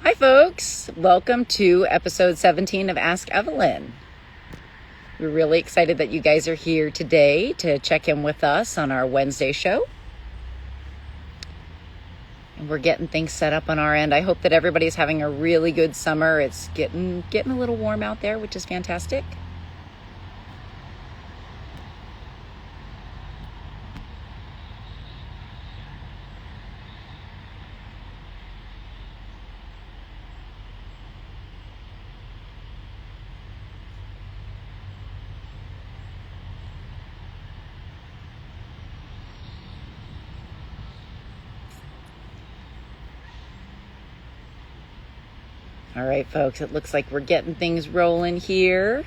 Hi, folks. Welcome to episode 17 of Ask Evelyn. We're really excited that you guys are here today to check in with us on our Wednesday show. And we're getting things set up on our end. I hope that everybody's having a really good summer. It's getting a little warm out there, which is fantastic. All right, folks, it looks like we're getting things rolling here.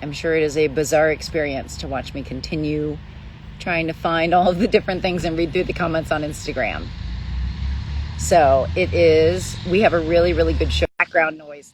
I'm sure it is a bizarre experience to watch me continue trying to find all of the different things and read through the comments on Instagram. So we have a really, really good show. Background noise.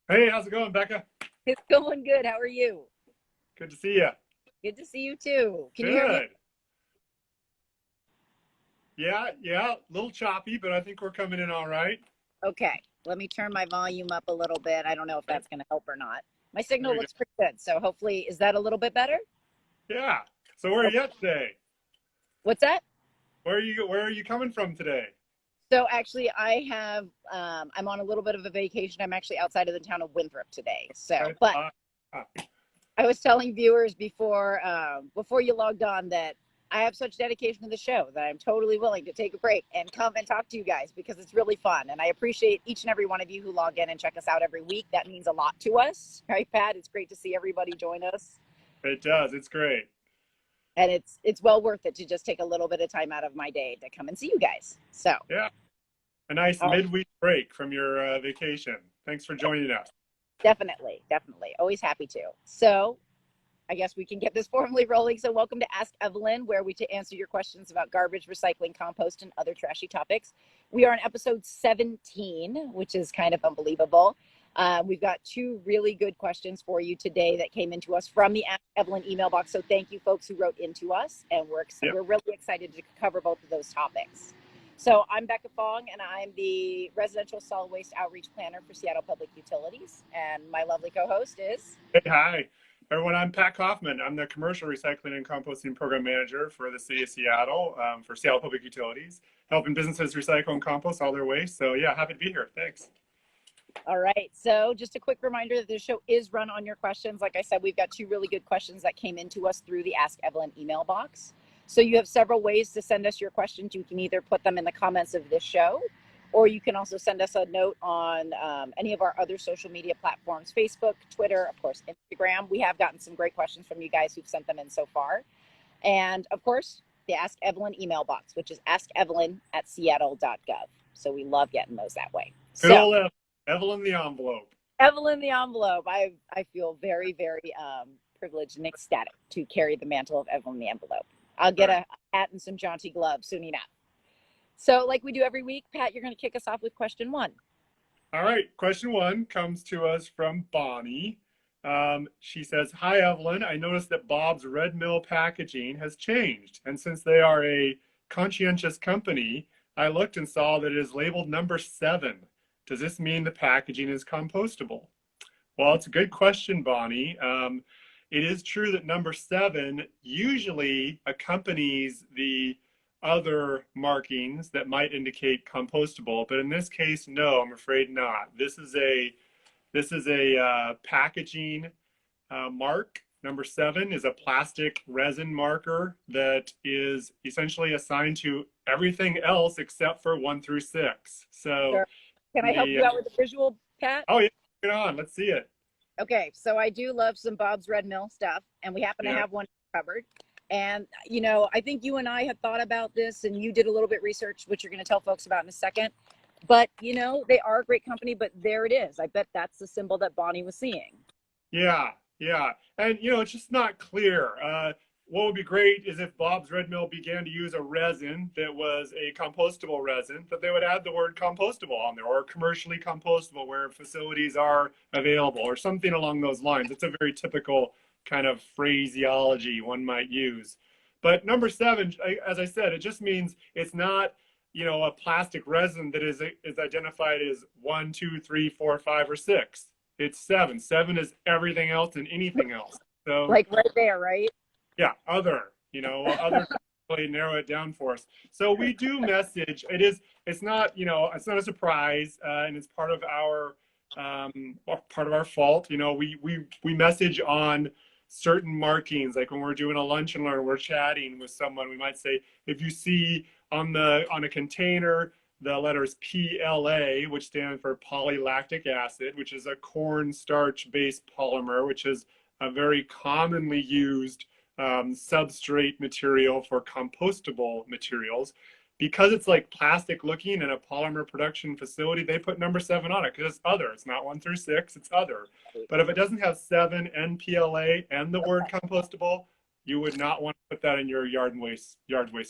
Hey, how's it going, Becca? It's going good. How are you? Good to see you. Good to see you too. Can you hear me? Good. Yeah, a little choppy, but I think we're coming in all right. Okay. Let me turn my volume up a little bit. I don't know if Okay, that's going to help or not. My there signal we go. looks pretty good. So hopefully, is that a little bit better? Yeah. So where are Okay. you at today? What's that? Where are you coming from today? So actually, I'm on a little bit of a vacation. I'm actually outside of the town of Winthrop today. Okay. But Ah, I was telling viewers before you logged on that I have such dedication to the show that I'm totally willing to take a break and come and talk to you guys because it's really fun. And I appreciate each and every one of you who log in and check us out every week. That means a lot to us, right, Pat? It's great to see everybody join us. it does. It's great. And it's well worth it to just take a little bit of time out of my day to come and see you guys. So, Yeah. A nice uh, midweek break from your vacation. Thanks for joining us. definitely, definitely. Always happy to. So, I guess we can get this formally rolling. So, welcome to Ask Evelyn, where we to answer your questions about garbage, recycling, compost, and other trashy topics. We are on episode 17, which is kind of unbelievable. We've got two really good questions for you today that came into us from the Ask Evelyn email box. So, thank you, folks who wrote into us, and Yep. we're really excited to cover both of those topics. So, I'm Becca Fong, and I'm the residential solid waste outreach planner for Seattle Public Utilities. And my lovely co-host is. Hey, hi, everyone. I'm Pat Kaufman. I'm the commercial recycling and composting program manager for the city of Seattle, for Seattle Public Utilities, helping businesses recycle and compost all their waste. So yeah, happy to be here. Thanks. All right. So, just a quick reminder that the show is run on your questions. Like I said, we've got two really good questions that came into us through the Ask Evelyn email box. So, you have several ways to send us your questions. You can either put them in the comments of this show, or you can also send us a note on any of our other social media platforms: Facebook, Twitter, of course, Instagram. We have gotten some great questions from you guys who've sent them in so far. And of course, the Ask Evelyn email box, which is askevelyn@seattle.gov. So, we love getting those that way. Good So, old Evelyn the envelope. Evelyn the envelope. I feel very, very privileged and ecstatic to carry the mantle of Evelyn the envelope. I'll All get right. a hat and some jaunty gloves soon enough. So, like we do every week, Pat, you're going to kick us off with question one. All right. Question one comes to us from Bonnie. She says, "Hi Evelyn. I noticed that Bob's Red Mill packaging has changed, and since they are a conscientious company, I looked and saw that it is labeled number 7. Does this mean the packaging is compostable?" Well, it's a good question, Bonnie. It is true that number 7 usually accompanies the other markings that might indicate compostable, but in this case, no, I'm afraid not. This is a packaging mark. Number 7 is a plastic resin marker that is essentially assigned to everything else except for 1 through 6. So Sure. Can I help the you out with the visual, Pat? oh yeah, get on. Let's see it. Okay, so I do love some Bob's Red Mill stuff, and we happen to Yeah. have one covered. And, I think you and I had thought about this, and you did a little bit research, which you're going to tell folks about in a second. But, they are a great company, but there it is. I bet that's the symbol that Bonnie was seeing. Yeah, yeah. And it's just not clear. what would be great is if Bob's Red Mill began to use a resin that was a compostable resin, that they would add the word compostable on there, or commercially compostable where facilities are available, or something along those lines. It's a very typical kind of phraseology one might use. But number 7, as I said, it just means it's not, a plastic resin that is identified as 1, 2, 3, 4, 5, or 6. It's 7. 7 is everything else and anything else. So Like right there, right? yeah, other really narrow it down for us. So we do message. It's not, it's not a surprise, and it's part of our fault. We message on certain markings, like when we're doing a lunch and learn, we're chatting with someone. We might say, if you see on a container the letters PLA, which stand for polylactic acid, which is a cornstarch-based polymer, which is a very commonly used substrate material for compostable materials. Because it's like plastic looking in a polymer production facility, they put number 7 on it because it's other. It's not 1 through 6, it's other. But if it doesn't have 7 and PLA and the word compostable, you would not want to put that in your yard waste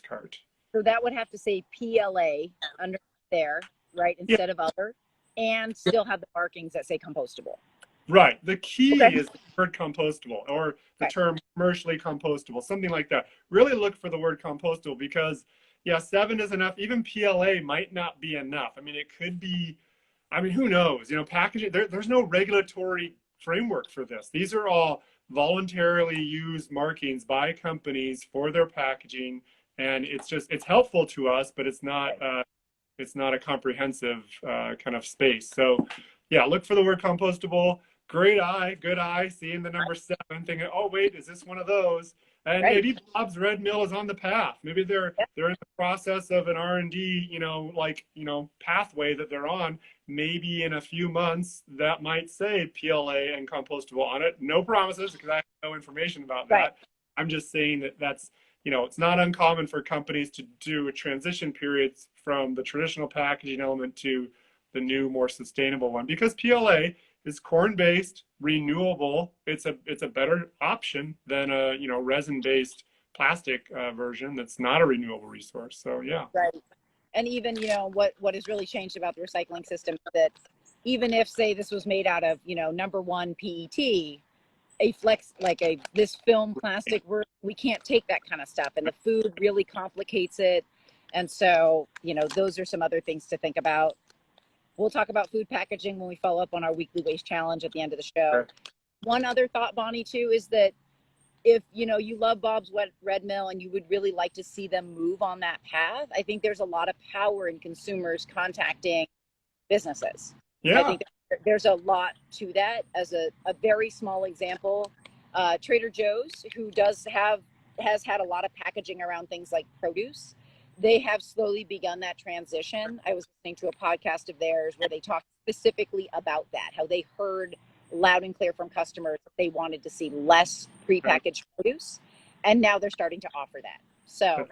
cart. So that would have to say PLA under there, right, instead of other, and still have the markings that say compostable. Right. The key is the word compostable, or the term commercially compostable, something like that. Really look for the word compostable because, 7 is enough. Even PLA might not be enough. I mean, it could be, who knows? Packaging, there's no regulatory framework for this. These are all voluntarily used markings by companies for their packaging. And it's helpful to us, but it's not a comprehensive kind of space. So, look for the word compostable. Good eye, seeing the number 7, thinking, oh wait, is this one of those? And maybe Bob's Red Mill is on the path. Maybe they're in the process of an R&D, pathway that they're on. Maybe in a few months that might say PLA and compostable on it. No promises because I have no information about that. Right. I'm just saying that's it's not uncommon for companies to do a transition periods from the traditional packaging element to the new, more sustainable one, because PLA is corn-based, renewable. It's a better option than a resin-based plastic version that's not a renewable resource. So yeah. Right. And even what has really changed about the recycling system is that even if, say, this was made out of number 1 PET, this film plastic, we can't take that kind of stuff, and the food really complicates it. And so those are some other things to think about. We'll talk about food packaging when we follow up on our weekly waste challenge at the end of the show. Sure. One other thought, Bonnie, too, is that if you love Bob's Red Mill and you would really like to see them move on that path, I think there's a lot of power in consumers contacting businesses. Yeah. I think there's a lot to that. As a very small example, Trader Joe's, who has had a lot of packaging around things like produce, they have slowly begun that transition. I was listening to a podcast of theirs where they talked specifically about that, how they heard loud and clear from customers that they wanted to see less prepackaged produce, and now they're starting to offer that. So,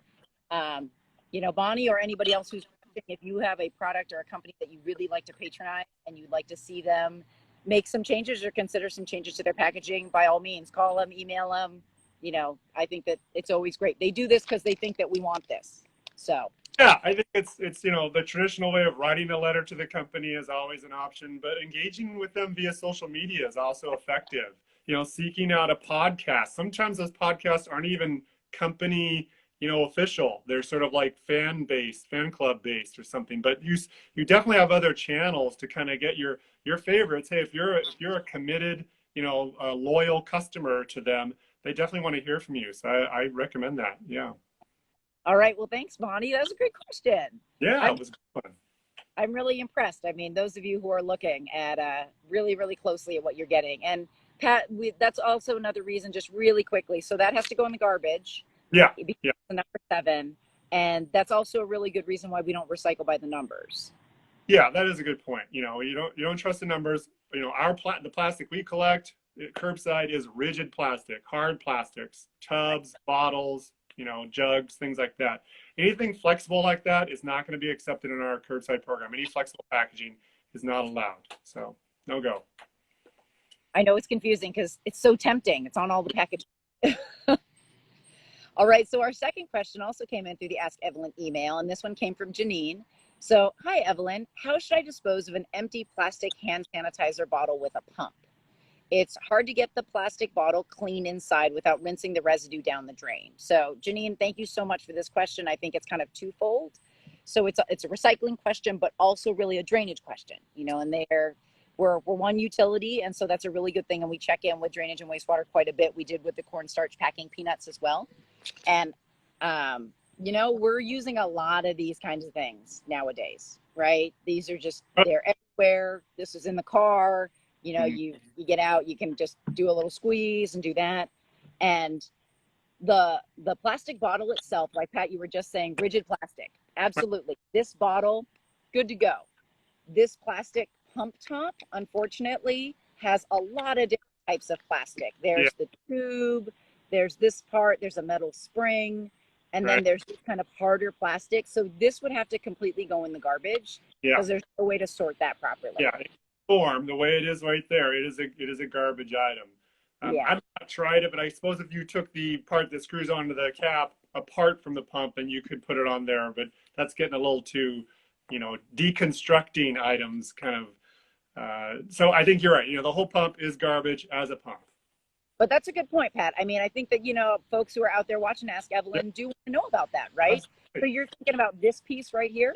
Bonnie or anybody else who's, if you have a product or a company that you really like to patronize and you'd like to see them make some changes or consider some changes to their packaging, by all means, call them, email them. I think that it's always great. They do this because they think that we want this. So yeah, I think it's the traditional way of writing a letter to the company is always an option, but engaging with them via social media is also effective. Seeking out a podcast. Sometimes those podcasts aren't even company official. They're sort of like fan club based or something. But you definitely have other channels to kind of get your favorites. Hey, if you're a committed, a loyal customer to them, they definitely want to hear from you. So I recommend that. Yeah. All right. Well, thanks, Bonnie. That was a great question. Yeah, it was fun. I'm really impressed. I mean, those of you who are looking at really, really closely at what you're getting. And Pat, that's also another reason, just really quickly. So that has to go in the garbage. Yeah. The number 7. And that's also a really good reason why we don't recycle by the numbers. Yeah, that is a good point. You don't trust the numbers. The plastic we collect curbside is rigid plastic, hard plastics, tubs, bottles, jugs, things like that. Anything flexible like that is not going to be accepted in our curbside program. Any flexible packaging is not allowed. So no go. I know it's confusing because it's so tempting. It's on all the packaging. All right, so our second question also came in through the Ask Evelyn email, and this one came from Janine. So, hi Evelyn, how should I dispose of an empty plastic hand sanitizer bottle with a pump? It's hard to get the plastic bottle clean inside without rinsing the residue down the drain. So, Janine, thank you so much for this question. I think it's kind of twofold. So it's a recycling question, but also really a drainage question, and we're one utility. And so that's a really good thing. And we check in with drainage and wastewater quite a bit. We did with the cornstarch packing peanuts as well. And, we're using a lot of these kinds of things nowadays, right? These are just, they're everywhere. This is in the car. You get out, you can just do a little squeeze and do that. And the plastic bottle itself, like Pat, you were just saying, rigid plastic. Absolutely. This bottle, good to go. This plastic pump top, unfortunately, has a lot of different types of plastic. There's the tube, there's this part, there's a metal spring, and then there's this kind of harder plastic. So this would have to completely go in the garbage because there's no way to sort that properly. Yeah, form the way it is right there, it is a garbage item. I've not tried it, but I suppose if you took the part that screws onto the cap apart from the pump, then you could put it on there. But that's getting a little too, deconstructing items kind of. So I think you're right. The whole pump is garbage as a pump. But that's a good point, Pat. I mean, I think that, folks who are out there watching Ask Evelyn do want to know about that, right? So you're thinking about this piece right here?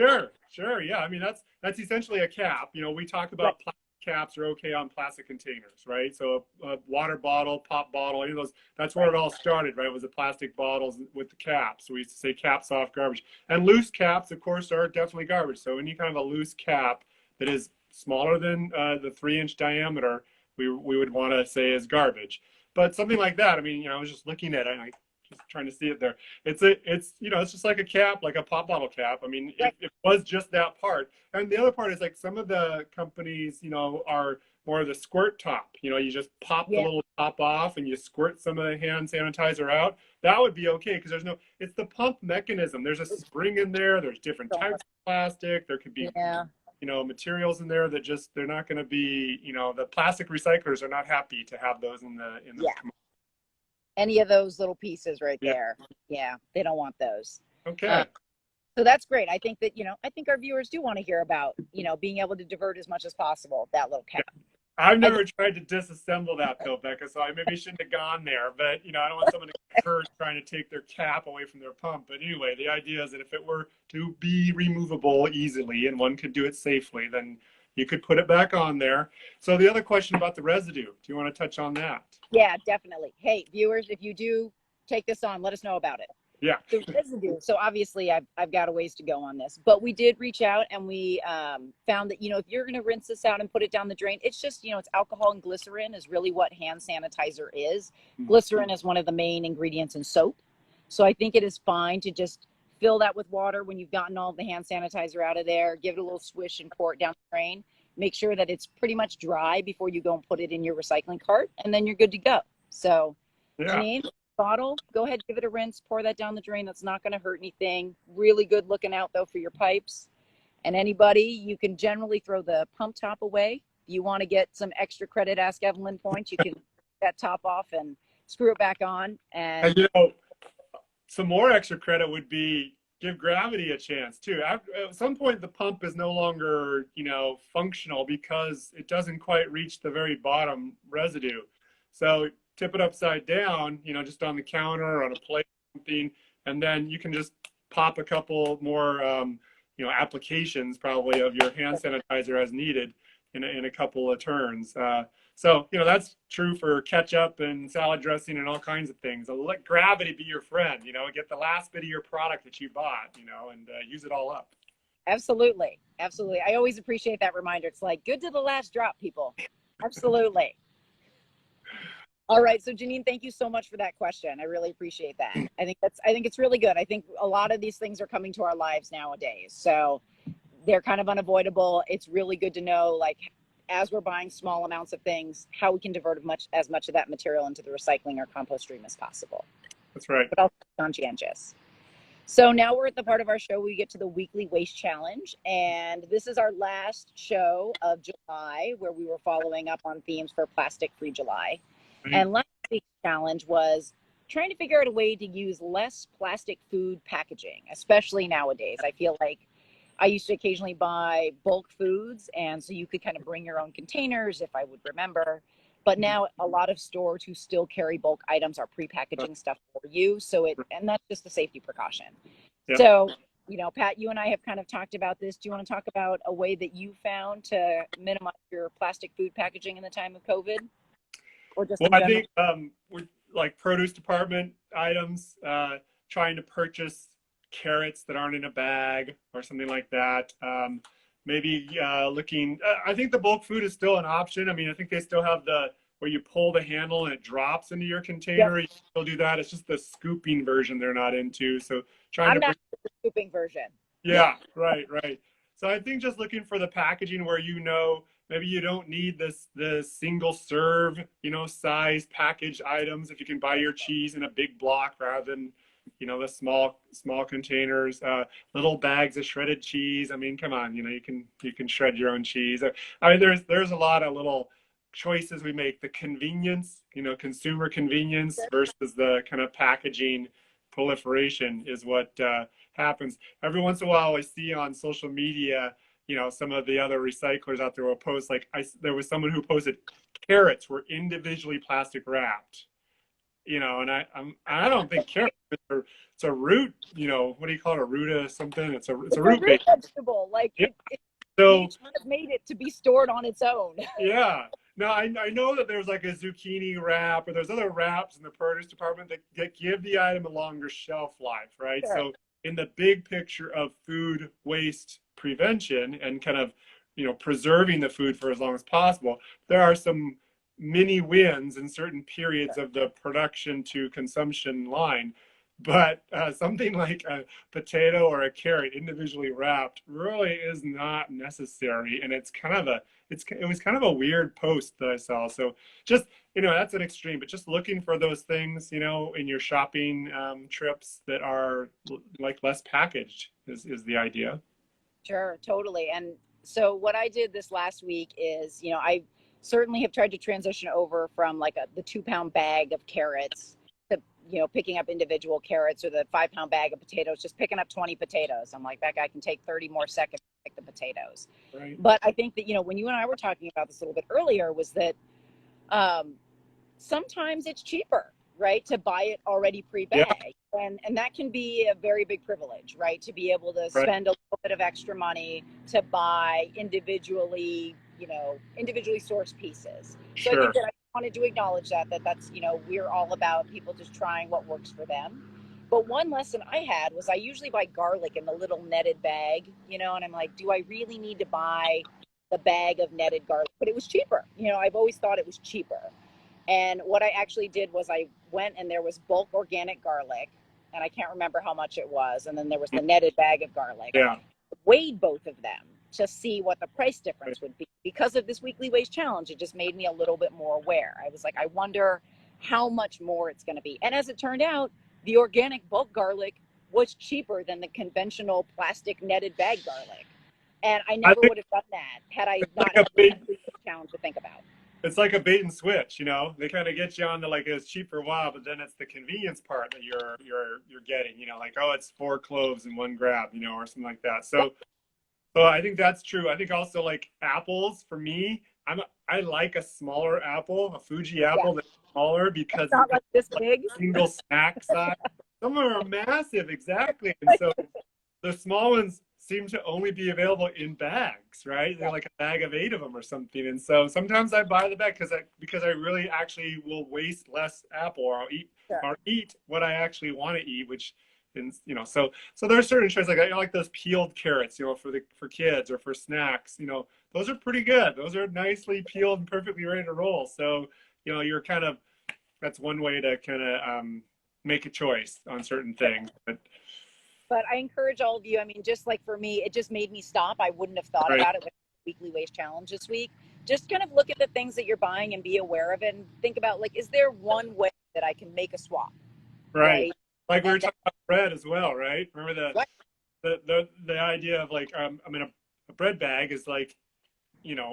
Sure. Yeah. I mean, that's essentially a cap. We talk about plastic caps are okay on plastic containers, right? So a water bottle, pop bottle, any of those, that's where it all started, right? It was the plastic bottles with the caps. We used to say caps off garbage. And loose caps, of course, are definitely garbage. So any kind of a loose cap that is smaller than the 3-inch diameter, we would want to say is garbage. But something like that, I mean, I was just looking at it, and just trying to see it there. It's just like a cap, like a pop bottle cap. I mean, it was just that part. And the other part is like some of the companies, are more of the squirt top. You just pop the little top off and you squirt some of the hand sanitizer out. That would be okay because it's the pump mechanism. There's a spring in there. There's different types of plastic. There could be materials in there that they're not going to be, the plastic recyclers are not happy to have those in the any of those little pieces right there. Yeah, they don't want those. Okay. So that's great. I think that, I think our viewers do want to hear about, being able to divert as much as possible that little cap. I've never tried to disassemble that though, Becca, so I maybe shouldn't have gone there. But, I don't want someone to get hurt trying to take their cap away from their pump. But anyway, the idea is that if it were to be removable easily and one could do it safely, then you could put it back on there. So the other question about the residue, do you want to touch on that? Yeah, definitely. Hey, viewers, if you do take this on, let us know about it. Yeah. The residue. So obviously I've got a ways to go on this, but we did reach out and we found that, if you're going to rinse this out and put it down the drain, it's just, it's alcohol and glycerin is really what hand sanitizer is. Glycerin is one of the main ingredients in soap. So I think it is fine to just fill that with water when you've gotten all the hand sanitizer out of there, give it a little swish and pour it down the drain. Make sure that it's pretty much dry before you go and put it in your recycling cart, and then you're good to go. So, Janine, bottle, go ahead, give it a rinse, pour that down the drain. That's not going to hurt anything. Really good looking out, though, for your pipes. And anybody, you can generally throw the pump top away. If you want to get some extra credit Ask Evelyn points, you can take that top off and screw it back on. And some more extra credit would be give gravity a chance too. At some point, the pump is no longer, functional because it doesn't quite reach the very bottom residue. So tip it upside down, just on the counter or on a plate or something, and then you can just pop a couple more, applications probably of your hand sanitizer as needed in a couple of turns. So, that's true for ketchup and salad dressing and all kinds of things. So let gravity be your friend, get the last bit of your product that you bought, and use it all up. Absolutely. Absolutely. I always appreciate that reminder. It's like good to the last drop, people. Absolutely. All right. So Janine, thank you so much for that question. I really appreciate that. I think it's really good. I think a lot of these things are coming to our lives nowadays. So they're kind of unavoidable. It's really good to know, like, as we're buying small amounts of things, how we can divert as much of that material into the recycling or compost stream as possible. That's right. But also conscientious. So now we're at the part of our show where we get to the weekly waste challenge. And this is our last show of July, where we were following up on themes for Plastic Free July. And last week's challenge was trying to figure out a way to use less plastic food packaging, especially nowadays. I feel like I used to occasionally buy bulk foods, and so you could kind of bring your own containers if I would remember. But now a lot of stores who still carry bulk items are pre-packaging stuff for you. And that's just a safety precaution. Yeah. So, Pat, you and I have kind of talked about this. Do you want to talk about a way that you found to minimize your plastic food packaging in the time of COVID, or just Well, in I general? think with like produce department items, trying to purchase carrots that aren't in a bag or something like that. Maybe looking. I think the bulk food is still an option. I mean, I think they still have the where you pull the handle and it drops into your Yep. container. You can still do that. It's just the scooping version they're not into. So trying I'm to not the scooping version. yeah, right, right. So I think just looking for the packaging where maybe you don't need the single serve, size package items. If you can buy your cheese in a big block rather than, the small containers, little bags of shredded cheese. I mean, come on, you can shred your own cheese. I mean, there's a lot of little choices we make. The convenience, consumer convenience versus the kind of packaging proliferation is what happens. Every once in a while I see on social media, some of the other recyclers out there will post like there was someone who posted carrots were individually plastic wrapped, and I don't think carrots it's a root, what do you call it, a root of something? It's a It's a root root based. vegetable. Like Yeah. it So nature has made it to be stored on its own. yeah. Now I know that there's like a zucchini wrap or there's other wraps in the produce department that give the item a longer shelf life, right? Sure. So in the big picture of food waste prevention and kind of, preserving the food for as long as possible, there are some mini wins in certain periods of the production to consumption line. But something like a potato or a carrot individually wrapped really is not necessary, and it was kind of a weird post that I saw. So just, that's an extreme, but just looking for those things, in your shopping trips that are like less packaged is the idea. Sure, totally. And so what I did this last week is, I certainly have tried to transition over from like the 2 pound bag of carrots to, picking up individual carrots, or the 5 pound bag of potatoes, just picking up 20 potatoes. I'm like, that guy can take 30 more seconds to pick the potatoes. Right. But I think that, when you and I were talking about this a little bit earlier, was that um, sometimes it's cheaper, right, to buy it already Yeah. pre-bagged, and that can be a very big privilege, right, to be able to Right. spend a little bit of extra money to buy individually sourced pieces. So I Sure. think that I wanted to acknowledge that's we're all about people just trying what works for them. But one lesson I had was I usually buy garlic in the little netted bag, and I'm like, do I really need to buy the bag of netted garlic? But it was cheaper. I've always thought it was cheaper. And what I actually did was I went, and there was bulk organic garlic, and I can't remember how much it was. And then there was the netted bag of garlic. Yeah. Weighed both of them to see what the price Right. difference would be. Because of this weekly waste challenge, it just made me a little bit more aware. I was like, I wonder how much more it's going to be. And as it turned out, the organic bulk garlic was cheaper than the conventional plastic netted bag garlic. And I I never think would have done that had I it's not like had a this bait, weekly waste challenge to think about. it's like a bait and switch, they kind of get you on to like it's cheap for a while, but then it's the convenience part that you're getting, like, oh, it's 4 cloves in one grab, or something like that. So I think that's true. I think also like apples for me, I like a smaller apple, a Fuji Yeah. apple that's smaller because Not like this like big. single snack size. Some are massive, exactly. And so the small ones seem to only be available in bags, right? They're like a bag of 8 of them or something. And so sometimes I buy the bag because I really actually will waste less apple, or Sure. I'll eat what I actually want to eat, which, and so there's certain choices like I like those peeled carrots, for kids or for snacks. Those are pretty good. Those are nicely peeled and perfectly ready to roll. So you're kind of that's one way to kind of make a choice on certain things. But I encourage all of you. I mean, just like for me, it just made me stop. I wouldn't have thought Right, about it with the weekly waste challenge this week. Just kind of look at the things that you're buying and be aware of it, and think about, like, is there one way that I can make a swap, right. right? Like we were And then, talking about bread as well, right? Remember right, the idea of like, I mean, a bread bag is like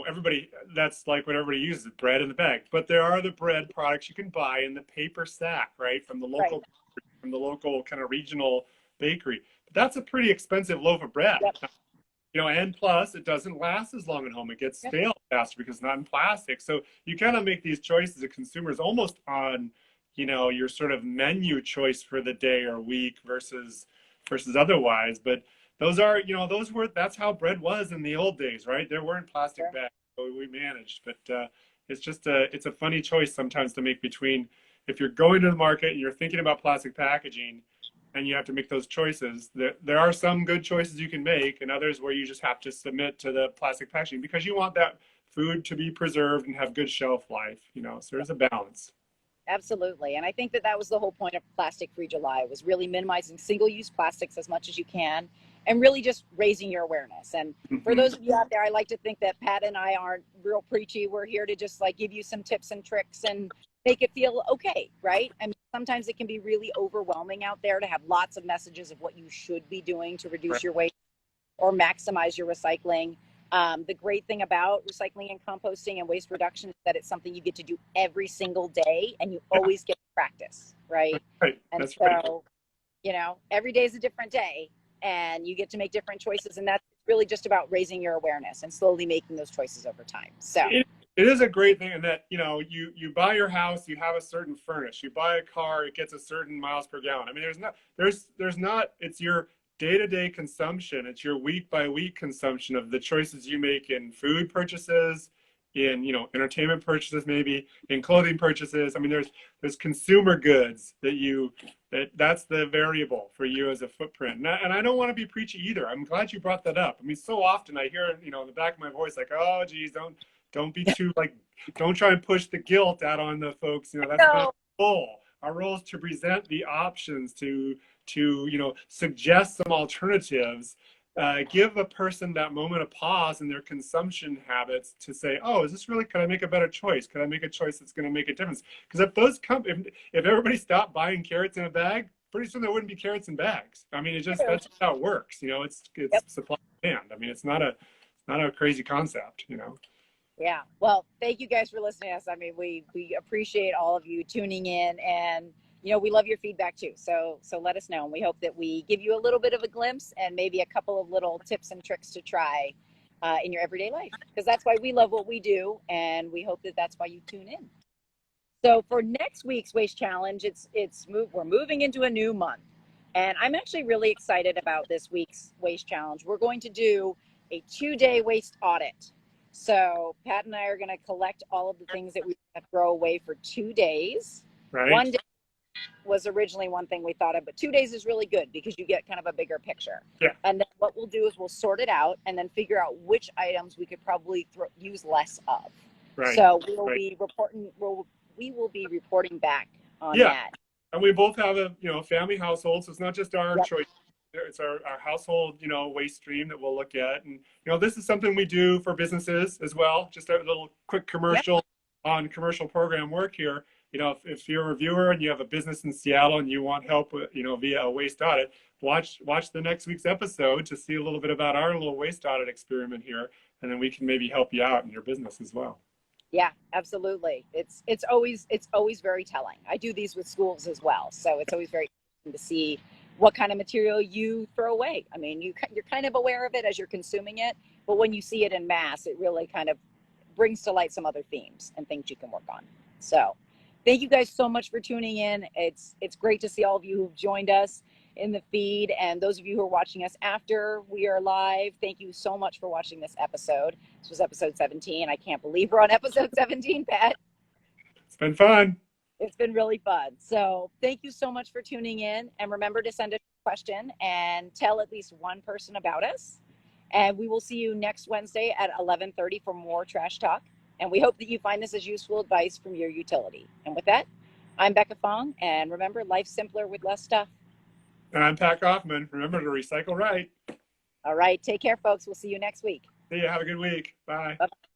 everybody, that's like what everybody uses, bread in the bag. But there are the bread products you can buy in the paper sack, right? Right. From the local kind of regional bakery. But that's a pretty expensive loaf of bread. Yep. And plus it doesn't last as long at home. It gets Yep. stale faster because it's not in plastic. So you kind of make these choices as consumers almost on, your sort of menu choice for the day or week versus otherwise. But that's how bread was in the old days, right? There weren't plastic Sure. bags, so we managed. But it's a funny choice sometimes to make between if you're going to the market and you're thinking about plastic packaging and you have to make those choices. There are some good choices you can make and others where you just have to submit to the plastic packaging because you want that food to be preserved and have good shelf life. So there's a balance. Absolutely. And I think that was the whole point of Plastic Free July, was really minimizing single-use plastics as much as you can and really just raising your awareness. And for those of you out there, I like to think that Pat and I aren't real preachy. We're here to just like give you some tips and tricks and make it feel okay, right? I mean, sometimes it can be really overwhelming out there to have lots of messages of what you should be doing to reduce your waste or maximize your recycling. The great thing about recycling and composting and waste reduction is that it's something you get to do every single day and you always get to practice, right? Right. And That's so, right. every day is a different day and you get to make different choices. And that's really just about raising your awareness and slowly making those choices over time. So it is a great thing in that, you buy your house, you have a certain furnace. You buy a car, it gets a certain miles per gallon. I mean, there's not, it's your day-to-day consumption. It's your week-by-week consumption of the choices you make in food purchases, in, entertainment purchases, maybe in clothing purchases. I mean, there's consumer goods that's the variable for you as a footprint. And I don't want to be preachy either. I'm glad you brought that up. I mean, so often I hear, in the back of my voice, like, oh, geez, don't be too don't try and push the guilt out on the folks. That's not our role. Our role is to present the options, to suggest some alternatives, give a person that moment of pause in their consumption habits to say, oh, could I make a better choice? Could I make a choice that's going to make a difference? Because if everybody stopped buying carrots in a bag, pretty soon there wouldn't be carrots in bags. I mean, that's how it works. It's supply and demand. I mean, it's not a crazy concept. yeah. Well, thank you guys for listening to us. I mean, we appreciate all of you tuning in, and we love your feedback too. So let us know, and we hope that we give you a little bit of a glimpse and maybe a couple of little tips and tricks to try in your everyday life, because that's why we love what we do, and we hope that that's why you tune in. So for next week's waste challenge, we're moving into a new month, and I'm actually really excited about this week's waste challenge. We're going to do a 2-day waste audit. So Pat and I are going to collect all of the things that we throw away for 2 days. Right. One day was originally one thing we thought of, but 2 days is really good because you get kind of a bigger picture. Yeah. And then what we'll do is we'll sort it out and then figure out which items we could probably use less of. Right. So we will be reporting back on that. And we both have a family household, so it's not just our choice. It's our household, waste stream that we'll look at. And, this is something we do for businesses as well. Just a little quick commercial on commercial program work here. If you're a reviewer and you have a business in Seattle and you want help with, via a waste audit, watch the next week's episode to see a little bit about our little waste audit experiment here. And then we can maybe help you out in your business as well. Yeah, absolutely. It's always very telling. I do these with schools as well. So it's always very interesting to see what kind of material you throw away. I mean, you're kind of aware of it as you're consuming it, but when you see it in mass, it really kind of brings to light some other themes and things you can work on. So thank you guys so much for tuning in. It's great to see all of you who've joined us in the feed, and those of you who are watching us after we are live, thank you so much for watching this episode. This was episode 17. I can't believe we're on episode 17, Pat. It's been fun. It's been really fun. So thank you so much for tuning in. And remember to send us a question and tell at least one person about us. And we will see you next Wednesday at 11:30 for more trash talk. And we hope that you find this as useful advice from your utility. And with that, I'm Becca Fong. And remember, life's simpler with less stuff. And I'm Pat Kaufman. Remember to recycle right. All right. Take care, folks. We'll see you next week. See you. Have a good week. Bye. Bye-bye.